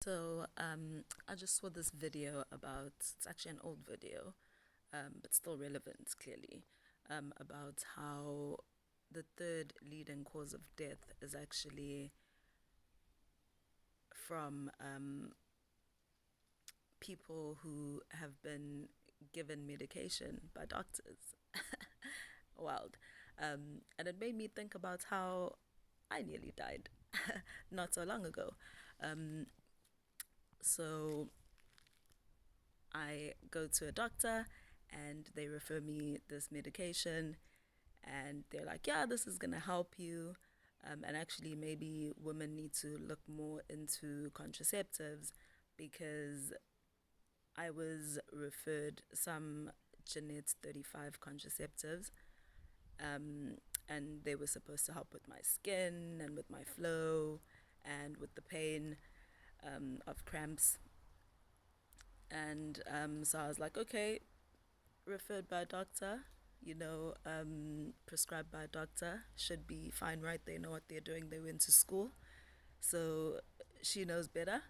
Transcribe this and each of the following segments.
I just saw this video about, it's actually an old video, but still relevant, clearly, about how the third leading cause of death is actually from people who have been given medication by doctors. Wild. And it made me think about how I nearly died not so long ago. Um, so I go to a doctor and they refer me this medication and they're like, yeah, this is going to help you. And actually, maybe women need to look more into contraceptives because I was referred some Jeanette 35 contraceptives. Um, and they were supposed to help with my skin and with my flow and with the pain of cramps. And so I was like, okay, referred by a doctor, prescribed by a doctor, should be fine, right? They know what they're doing. They went to school, so she knows better.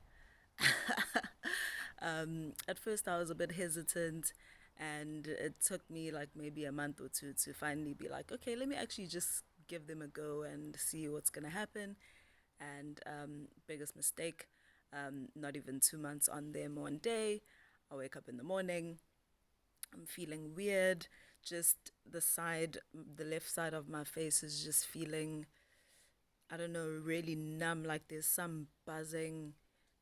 At first, I was a bit hesitant, and it took me like maybe a month or two to finally be like, okay, let me actually just give them a go and see what's gonna happen. And biggest mistake, not even 2 months on them one day. I wake up in the morning, I'm feeling weird. Just the left side of my face is just feeling, I don't know, really numb. Like there's some buzzing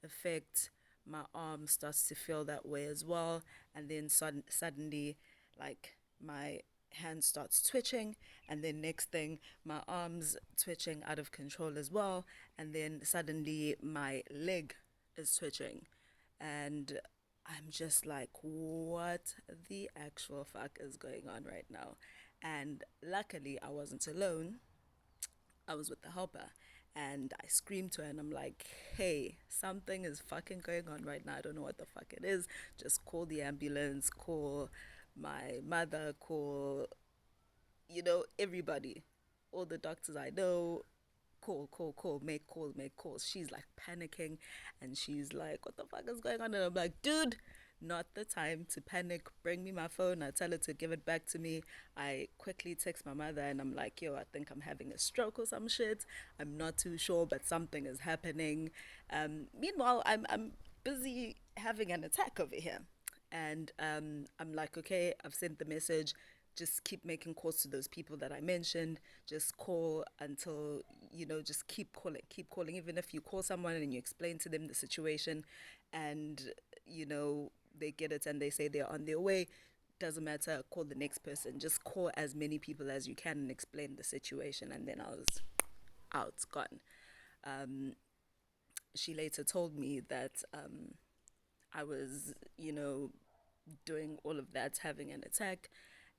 effect. My arm starts to feel that way as well. And then suddenly, like my hand starts twitching. And then next thing, my arm's twitching out of control as well. And then suddenly, my leg is twitching. And I'm just like, what the actual fuck is going on right now? And luckily, I wasn't alone. I was with the helper. And I screamed to her and I'm like, hey, something is fucking going on right now. I don't know what the fuck it is. Just call the ambulance, call my mother, call, everybody. All the doctors I know, call, make calls. She's like panicking and she's like, what the fuck is going on? And I'm like, dude, not the time to panic. Bring me my phone. I tell her to give it back to me. I quickly text my mother and I'm like, yo, I think I'm having a stroke or some shit. I'm not too sure, but something is happening. Meanwhile, I'm busy having an attack over here. And I'm like, okay, I've sent the message. Just keep making calls to those people that I mentioned. Just call until, just keep calling. Even if you call someone and you explain to them the situation and, they get it and they say they're on their way, doesn't matter, call the next person. Just call as many people as you can and explain the situation. And then I was out, gone. Um, she later told me that I was, doing all of that, having an attack,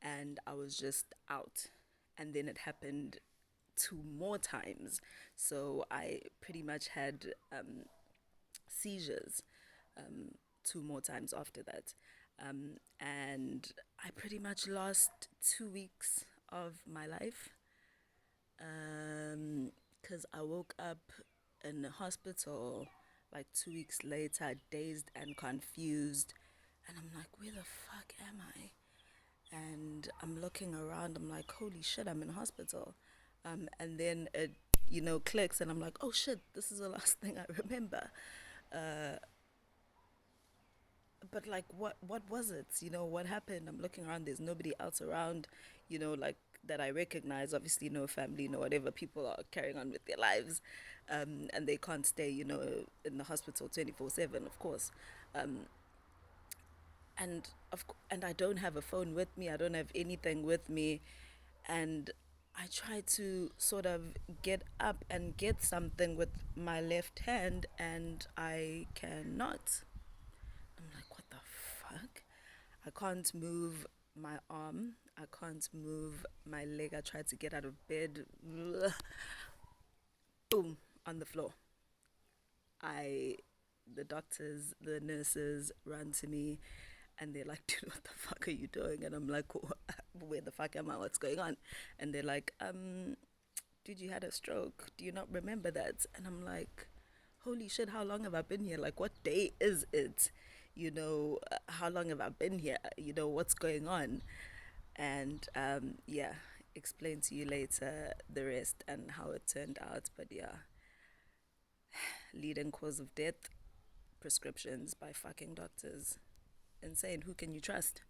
and I was just out. And then it happened two more times. So I pretty much had seizures two more times after that. And I pretty much lost 2 weeks of my life because I woke up in the hospital like 2 weeks later, dazed and confused. And I'm like, where the fuck am I? And I'm looking around, I'm like, holy shit, I'm in hospital. And then it, clicks, and I'm like, oh shit, this is the last thing I remember. Uh, but like, what was it? What happened? I'm looking around, there's nobody else around, like that I recognize. Obviously, no family, no whatever. People are carrying on with their lives, and they can't stay, in the hospital 24/7, of course. Um, and I don't have a phone with me. I don't have anything with me, and I try to sort of get up and get something with my left hand, and I cannot. I'm like, what the fuck? I can't move my arm. I can't move my leg. I tried to get out of bed. Boom, on the floor. I, the doctors, the nurses run to me and they're like, dude, what the fuck are you doing? And I'm like, where the fuck am I? What's going on? And they're like, dude, you had a stroke. Do you not remember that? And I'm like, holy shit, how long have I been here? Like, what day is it? How long have I been here? What's going on? And yeah, explain to you later the rest and how it turned out. But yeah, leading cause of death, prescriptions by fucking doctors. Insane. Who can you trust?